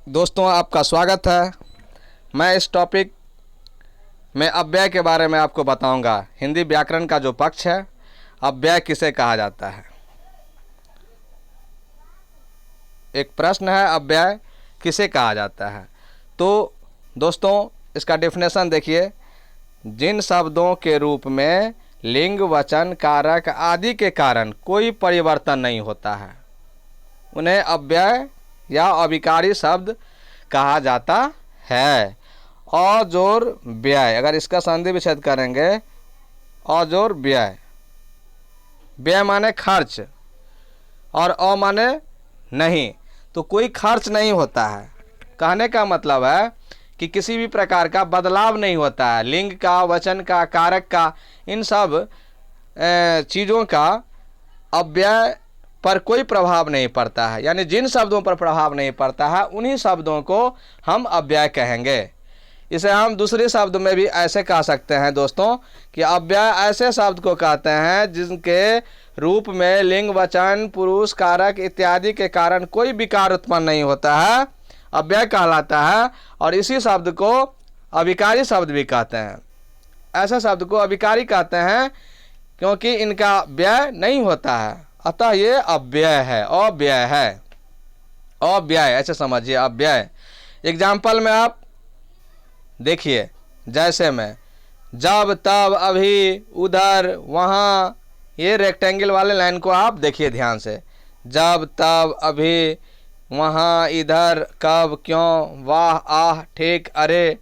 दोस्तों, आपका स्वागत है। मैं इस टॉपिक में अव्यय के बारे में आपको बताऊंगा। हिंदी व्याकरण का जो पक्ष है, अव्यय किसे कहा जाता है। एक प्रश्न है, अव्यय किसे कहा जाता है। तो दोस्तों, इसका डेफिनेशन देखिए। जिन शब्दों के रूप में लिंग, वचन, कारक आदि के कारण कोई परिवर्तन नहीं होता है, उन्हें अव्यय या अविकारी शब्द कहा जाता है। अजोर व्यय, अगर इसका संधि विच्छेद करेंगे, अजोर व्यय, व्यय माने खर्च और अ माने नहीं, तो कोई खर्च नहीं होता है। कहने का मतलब है कि किसी भी प्रकार का बदलाव नहीं होता है। लिंग का, वचन का, कारक का, इन सब चीज़ों का अव्यय पर कोई प्रभाव नहीं पड़ता है। यानी जिन शब्दों पर प्रभाव नहीं पड़ता है, उन्हीं शब्दों को हम अव्यय कहेंगे। इसे हम दूसरे शब्द में भी ऐसे कह सकते हैं दोस्तों कि अव्यय ऐसे शब्द को कहते हैं जिनके रूप में लिंग, वचन, पुरुष, कारक इत्यादि के कारण कोई विकार उत्पन्न नहीं होता है, अव्यय कहलाता है। और इसी शब्द को अविकारी शब्द भी कहते हैं। ऐसे शब्द को अविकारी कहते हैं क्योंकि इनका व्यय नहीं होता है, अतः ये अव्यय है, अव्यय है, अव्यय ऐसे समझिए, अव्यय। एग्जाम्पल में आप देखिए, जैसे में जब, तब, अभी, उधर, वहाँ, ये रेक्टेंगल वाले लाइन को आप देखिए ध्यान से। जब, तब, अभी, वहाँ, इधर, कब, क्यों, वाह, आह, ठीक, अरे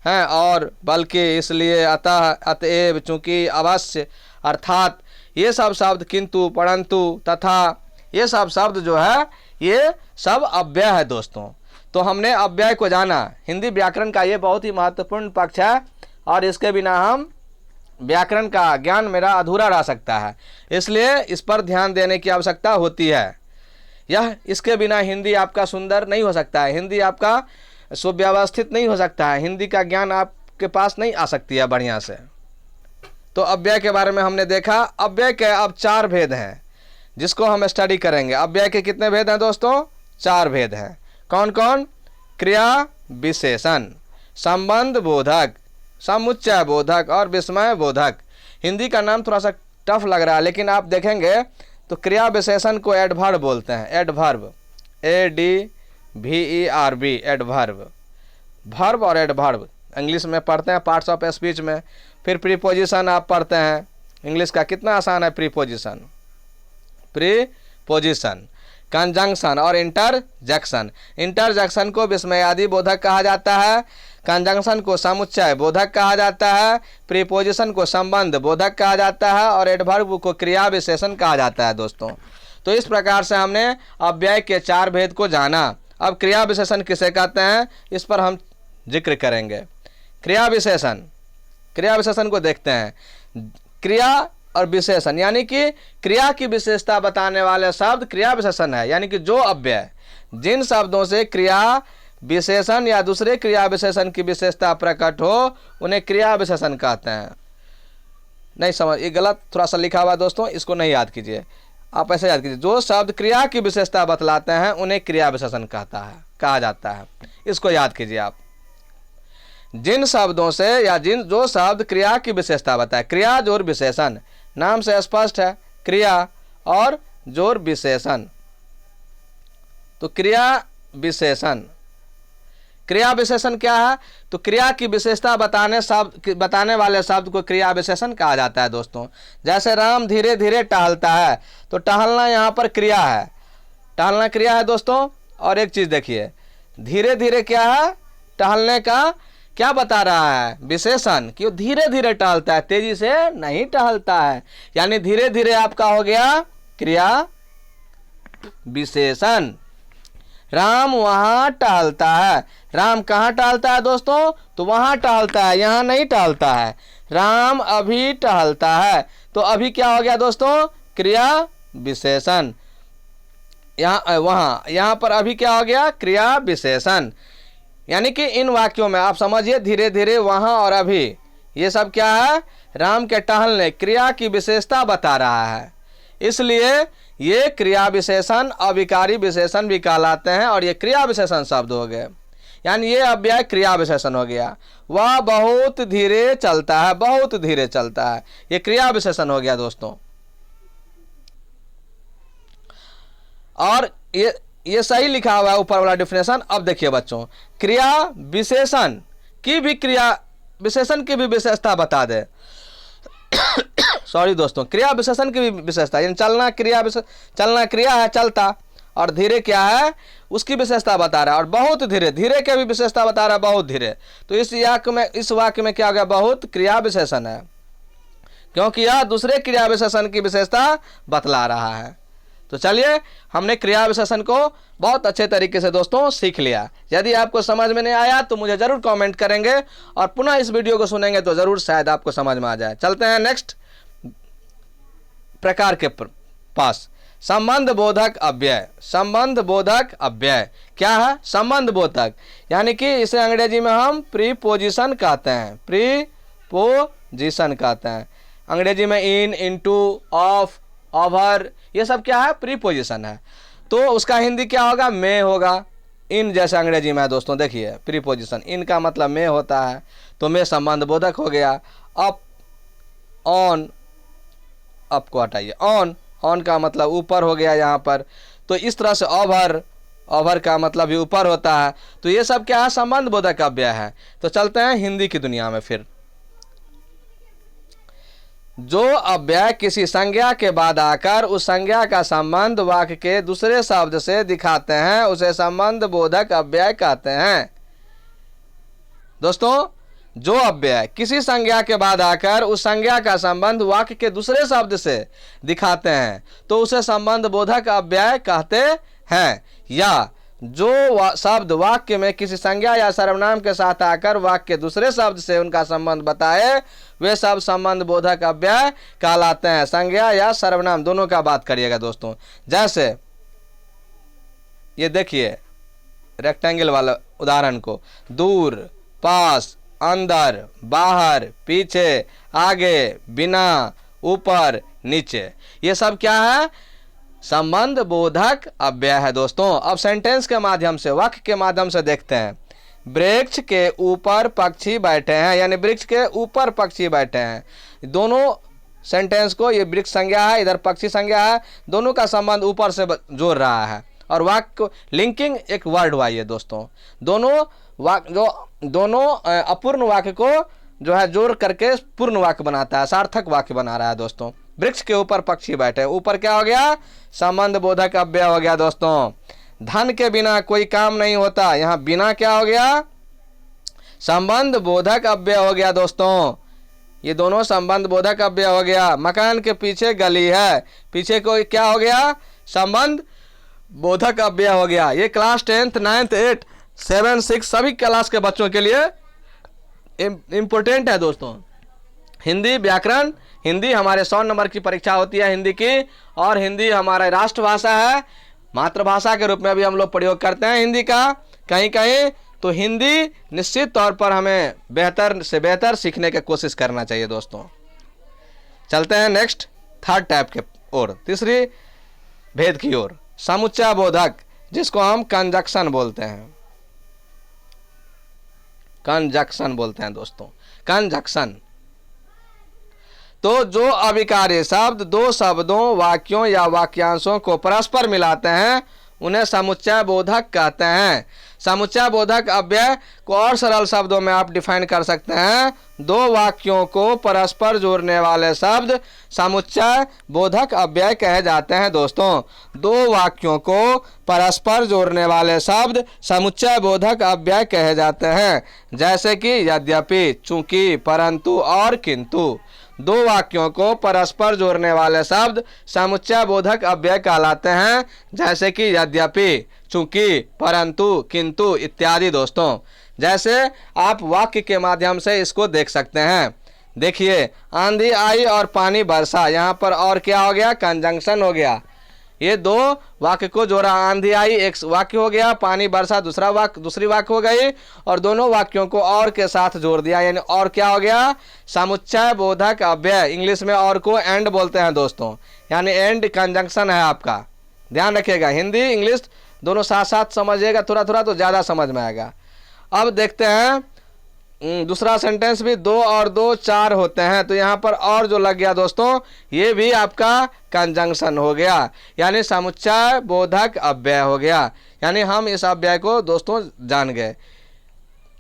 हैं, और, बल्कि, इसलिए, अतः, अतएव, चूंकि, अवश्य, अर्थात, ये सब शब्द, किंतु, परंतु, तथा, ये सब शब्द जो है ये सब अव्यय है दोस्तों। तो हमने अव्यय को जाना। हिंदी व्याकरण का ये बहुत ही महत्वपूर्ण पक्ष है और इसके बिना हम व्याकरण का ज्ञान मेरा अधूरा रह सकता है, इसलिए इस पर ध्यान देने की आवश्यकता होती है। यह इसके बिना हिंदी आपका सुंदर नहीं हो सकता है, हिंदी आपका सुव्यवस्थित नहीं हो सकता है, हिंदी का ज्ञान आपके पास नहीं आ सकती है बढ़िया से। तो अव्यय के बारे में हमने देखा। अव्यय के अब 4 भेद हैं जिसको हम स्टडी करेंगे। अव्यय के कितने भेद हैं दोस्तों? 4 भेद हैं। कौन कौन? क्रिया विशेषण, संबंध बोधक, समुच्चय बोधक और विस्मय बोधक। हिंदी का नाम थोड़ा सा टफ लग रहा है, लेकिन आप देखेंगे तो क्रिया विशेषण को एडवर्ब बोलते हैं। एडवर्ब, ADVERB, एडवर्ब, वर्ब और एडवर्ब इंग्लिश में पढ़ते हैं पार्ट्स ऑफ स्पीच में। फिर प्रीपोजिशन आप पढ़ते हैं। इंग्लिश का कितना आसान है प्रीपोजिशन, प्रीपोजिशन, कंजंक्शन और इंटरजेक्शन। इंटरजेक्शन को विस्मयादि बोधक कहा जाता है, कंजंक्शन को समुच्चय बोधक कहा जाता है, प्रीपोजिशन को संबंध बोधक कहा जाता है और एडवर्ब को क्रिया विशेषण कहा जाता है दोस्तों। तो इस प्रकार से हमने अव्यय के 4 भेद को जाना। अब क्रिया विशेषण किसे कहते हैं, इस पर हम जिक्र करेंगे। क्रिया विशेषण, क्रिया विशेषण को देखते हैं। क्रिया और विशेषण यानी कि क्रिया की विशेषता बताने वाले शब्द क्रिया विशेषण है। यानी कि जो अव्यय, जिन शब्दों से क्रिया विशेषण या दूसरे क्रिया विशेषण की विशेषता प्रकट हो, उन्हें क्रिया विशेषण कहते हैं। नहीं समझ, ये गलत थोड़ा सा लिखा हुआ दोस्तों, इसको नहीं याद कीजिए, आप ऐसे याद कीजिए। जो शब्द क्रिया की विशेषता बतलाते हैं उन्हें क्रिया विशेषण कहा जाता है। इसको याद कीजिए आप। जिन शब्दों से या जो शब्द क्रिया की विशेषता बताए, क्रिया जोर विशेषण, नाम से स्पष्ट है, क्रिया और जोर विशेषण। तो क्रिया विशेषण, क्रिया विशेषण क्या है? तो क्रिया की विशेषता बताने वाले शब्द को क्रिया विशेषण कहा जाता है दोस्तों। जैसे राम धीरे धीरे टहलता है, तो टहलना यहाँ पर क्रिया है, टहलना क्रिया है दोस्तों। और एक चीज देखिए, धीरे धीरे क्या है? टहलने का क्या बता रहा है? विशेषण, कि वो धीरे धीरे टहलता है, तेजी से नहीं टहलता है। यानी धीरे धीरे आपका हो गया क्रिया विशेषण। राम वहां टहलता है, राम कहाँ टहलता है दोस्तों? तो वहां टहलता है, यहां नहीं टहलता है। राम अभी टहलता है, तो अभी क्या हो गया दोस्तों? क्रिया विशेषण। यहाँ पर अभी क्या हो गया? क्रिया विशेषण। यानी कि इन वाक्यों में आप समझिए, धीरे धीरे, वहां और अभी, ये सब क्या है? राम के टहलने, क्रिया की विशेषता बता रहा है। इसलिए ये क्रिया विशेषण अविकारी विशेषण भी कहलाते हैं और ये क्रिया विशेषण शब्द हो गए, यानी ये अव्यय क्रिया विशेषण हो गया। वह बहुत धीरे चलता है, बहुत धीरे चलता है, ये क्रिया विशेषण हो गया दोस्तों। और ये सही लिखा हुआ है ऊपर वाला डिफिनेशन। अब देखिए बच्चों, क्रिया विशेषण की भी विशेषता बता दे। सॉरी दोस्तों, क्रिया विशेषण की भी विशेषता, यानी चलना क्रिया है, चलता, और धीरे क्या है उसकी विशेषता बता रहा है, और बहुत धीरे के भी विशेषता बता रहा है, बहुत धीरे। तो इस वाक्य में क्या हो गया, बहुत क्रिया विशेषण है, क्योंकि यह दूसरे क्रिया विशेषण की विशेषता बतला रहा है। तो चलिए, हमने क्रिया विशेषण को बहुत अच्छे तरीके से दोस्तों सीख लिया। यदि आपको समझ में नहीं आया तो मुझे जरूर कमेंट करेंगे और पुनः इस वीडियो को सुनेंगे तो जरूर शायद आपको समझ में आ जाए। चलते हैं नेक्स्ट प्रकार के पास, संबंध बोधक अव्यय। संबंध बोधक अव्यय क्या है? संबंध बोधक यानी कि इसे अंग्रेजी में हम प्रीपोजिशन कहते हैं, प्रीपोजिशन कहते हैं। अंग्रेजी में इन, इनटू, ऑफ, ओवर, ये सब क्या है? प्रीपोजिशन है। तो उसका हिंदी क्या होगा? में होगा। इन जैसे अंग्रेजी में है दोस्तों, देखिए प्रीपोजिशन, इन का मतलब में होता है, तो में संबंध बोधक हो गया। अप, ऑन, अप को हटाइए, ऑन का मतलब ऊपर हो गया यहाँ पर। तो इस तरह से ओवर का मतलब भी ऊपर होता है। तो ये सब क्या है? संबंध बोधक अव्यय है। तो चलते हैं हिंदी की दुनिया में फिर। जो अव्यय किसी संज्ञा के बाद आकर उस संज्ञा का संबंध वाक्य के दूसरे शब्द से दिखाते हैं उसे संबंध बोधक अव्यय कहते हैं। दोस्तों, जो अव्यय किसी संज्ञा के बाद आकर उस संज्ञा का संबंध वाक्य के दूसरे शब्द से दिखाते हैं तो उसे संबंध बोधक अव्यय कहते हैं। या जो शब्द वाक्य में किसी संज्ञा या सर्वनाम के साथ आकर वाक्य के दूसरे शब्द से उनका संबंध बताए वे सब संबंध बोधक अव्यय कहलाते हैं। संज्ञा या सर्वनाम दोनों का बात करिएगा दोस्तों। जैसे ये देखिए रेक्टेंगल वाला उदाहरण को, दूर, पास, अंदर, बाहर, पीछे, आगे, बिना, ऊपर, नीचे, ये सब क्या है? संबंध बोधक अव्यय है दोस्तों। अब सेंटेंस के माध्यम से, वाक्य के माध्यम से देखते हैं। वृक्ष के ऊपर पक्षी बैठे हैं, यानी वृक्ष के ऊपर पक्षी बैठे हैं। दोनों सेंटेंस को, ये वृक्ष संज्ञा है, इधर पक्षी संज्ञा है, दोनों का संबंध ऊपर से जोड़ रहा है। और वाक्य लिंकिंग एक वर्ड हुआ ये दोस्तों। दोनों अपूर्ण वाक्य को जो है जोड़ करके पूर्ण वाक्य बनाता है, सार्थक वाक्य बना रहा है दोस्तों। वृक्ष के ऊपर पक्षी बैठे, ऊपर क्या हो गया? संबंध बोधक अव्यय हो गया दोस्तों। धन के बिना कोई काम नहीं होता, यहाँ बिना क्या हो गया? संबंध बोधक अव्यय हो गया दोस्तों। ये दोनों संबंध बोधक अव्यय हो गया। मकान के पीछे गली है, पीछे को क्या हो गया? संबंध बोधक अव्यय हो गया। ये क्लास 10th, 9th, 8, 7, 6 सभी क्लास के बच्चों के लिए इम्पोर्टेंट है दोस्तों। हिंदी व्याकरण, हिंदी हमारे 100 नंबर की परीक्षा होती है हिंदी की, और हिंदी हमारा राष्ट्रभाषा है, मातृभाषा के रूप में भी हम लोग प्रयोग करते हैं हिंदी का कहीं कहीं। तो हिंदी निश्चित तौर पर हमें बेहतर से बेहतर सीखने की कोशिश करना चाहिए दोस्तों। चलते हैं नेक्स्ट थर्ड टाइप के ओर, तीसरी भेद की ओर, समुच्चय बोधक, जिसको हम कंजक्शन बोलते हैं। कंजक्शन बोलते हैं दोस्तों, कंजक्शन। तो जो अविकार्य शब्द दो शब्दों, वाक्यों या वाक्यांशों को परस्पर मिलाते हैं उन्हें समुच्चय बोधक कहते हैं। समुच्चय बोधक अव्यय को और सरल शब्दों में आप डिफाइन कर सकते हैं। दो वाक्यों को परस्पर जोड़ने वाले शब्द समुच्चय बोधक अव्यय कहे जाते हैं दोस्तों। दो वाक्यों को परस्पर जोड़ने वाले शब्द समुच्चय बोधक अव्यय कहे जाते हैं। जैसे कि यद्यपि, चूंकि, परंतु और किंतु। दो वाक्यों को परस्पर जोड़ने वाले शब्द समुच्चय बोधक अव्यय कहलाते हैं। जैसे कि यद्यपि, चूंकि, परंतु, किंतु इत्यादि दोस्तों। जैसे आप वाक्य के माध्यम से इसको देख सकते हैं। देखिए, आंधी आई और पानी बरसा, यहाँ पर और क्या हो गया? कंजंक्शन हो गया। ये दो वाक्य को जोड़ा, आंधी आई एक वाक्य हो गया, पानी बरसा दूसरी वाक्य हो गई, और दोनों वाक्यों को और के साथ जोड़ दिया, यानी और क्या हो गया, समुच्चय बोधक अव्यय। इंग्लिश में और को एंड बोलते हैं दोस्तों, यानी एंड कंजंक्शन है आपका, ध्यान रखिएगा। हिंदी इंग्लिश दोनों साथ साथ समझिएगा, थोड़ा थोड़ा तो ज़्यादा समझ में आएगा। अब देखते हैं दूसरा सेंटेंस भी, 2 और 2 4 होते हैं, तो यहाँ पर और जो लग गया दोस्तों, ये भी आपका कंजंक्शन हो गया, यानी समुच्चय बोधक अव्यय हो गया। यानी हम इस अव्यय को दोस्तों जान गए।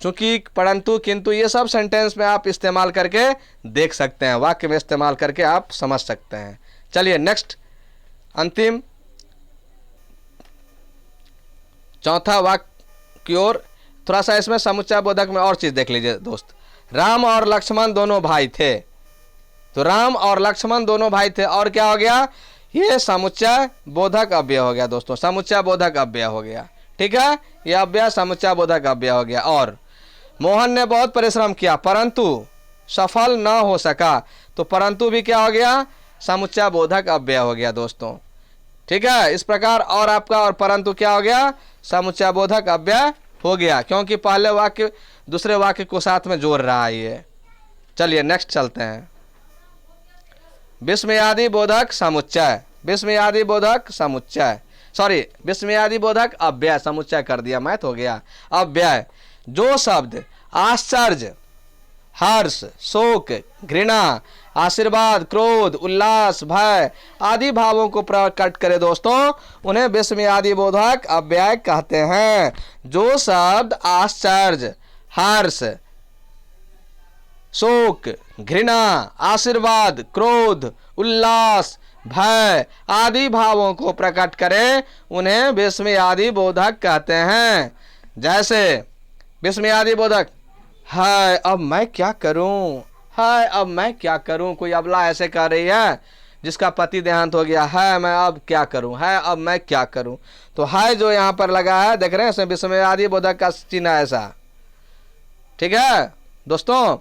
चूंकि, परंतु, किंतु ये सब सेंटेंस में आप इस्तेमाल करके देख सकते हैं, वाक्य में इस्तेमाल करके आप समझ सकते हैं। चलिए नेक्स्ट, अंतिम चौथा वाक्य की ओर। थोड़ा सा इसमें समुच्चय बोधक में और चीज देख लीजिए दोस्त। राम और लक्ष्मण दोनों भाई थे, तो राम और लक्ष्मण दोनों भाई थे, और क्या हो गया, ये समुच्चय बोधक अव्यय हो गया दोस्तों, समुच्चय बोधक अव्यय हो गया। ठीक है, ये अव्यय समुच्चय बोधक अव्यय हो गया। और मोहन ने बहुत परिश्रम किया परंतु सफल न हो सका, तो परंतु भी क्या हो गया, समुच्चय बोधक अव्यय हो गया दोस्तों। ठीक है, इस प्रकार और आपका और परंतु क्या हो गया, समुच्चय बोधक अव्यय हो गया, क्योंकि पहले वाक्य दूसरे वाक्य को साथ में जोड़ रहा है ये। चलिए नेक्स्ट चलते हैं, विस्मयादि बोधक समुच्चय, विस्मयादि बोधक समुच्चय, सॉरी विस्मयादि बोधक अव्यय, समुच्चय कर दिया, मैथ हो गया। अव्यय, जो शब्द आश्चर्य, हर्ष, शोक, घृणा, आशीर्वाद, क्रोध, उल्लास, भय आदि भावों को प्रकट करे दोस्तों, उन्हें विस्मयादि बोधक अव्यय कहते हैं। जो शब्द आश्चर्य, हर्ष, शोक, घृणा, आशीर्वाद, क्रोध, उल्लास, भय आदि भावों को प्रकट करे, उन्हें विस्मयादि बोधक कहते हैं। जैसे विस्मयादि बोधक, हाय अब मैं क्या करूं, हाय अब मैं क्या करूं। कोई अबला ऐसे कह रही है जिसका पति देहांत हो गया, है मैं अब क्या करूं, है अब मैं क्या करूं। तो हाय जो यहाँ पर लगा है, देख रहे हैं, इसमें विस्मयादि बोधक का चिन्ह है ऐसा। ठीक है दोस्तों,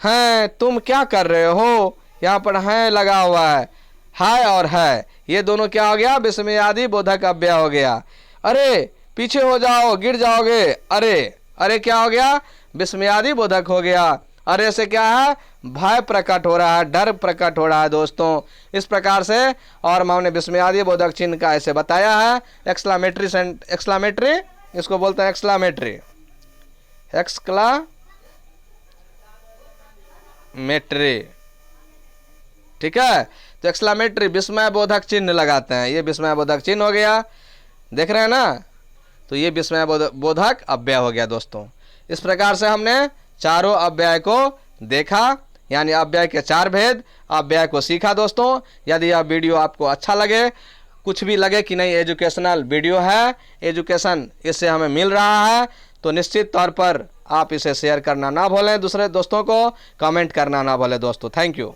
हैं तुम क्या कर रहे हो, यहाँ पर है लगा हुआ है, हाय और है, ये दोनों क्या हो गया, विस्मयादि बोधक अव्यय हो गया। अरे पीछे हो जाओ गिर जाओगे, अरे अरे क्या हो गया, विस्मयादि बोधक हो गया। अरे से क्या है, भय प्रकट हो रहा है, डर प्रकट हो रहा है दोस्तों। इस प्रकार से और हमने विस्मयादि बोधक चिन्ह का ऐसे बताया है। एक्सक्लामेटरी इसको बोलते हैं, एक्सक्लामेटरी, एक्सक्लामेटरी। ठीक है, तो एक्सक्लामेटरी विस्मय बोधक चिन्ह लगाते हैं, ये विस्मय बोधक चिन्ह हो गया, देख रहे हैं ना। तो ये विस्मय बोधक अव्यय हो गया दोस्तों। इस प्रकार से हमने चारों अव्यय को देखा, यानी अव्यय के 4 भेद, अव्यय को सीखा दोस्तों। यदि यह वीडियो आपको अच्छा लगे, कुछ भी लगे कि नहीं एजुकेशनल वीडियो है, एजुकेशन इससे हमें मिल रहा है, तो निश्चित तौर पर आप इसे शेयर करना ना भूलें, दूसरे दोस्तों को कमेंट करना ना भूलें दोस्तों। Thank you.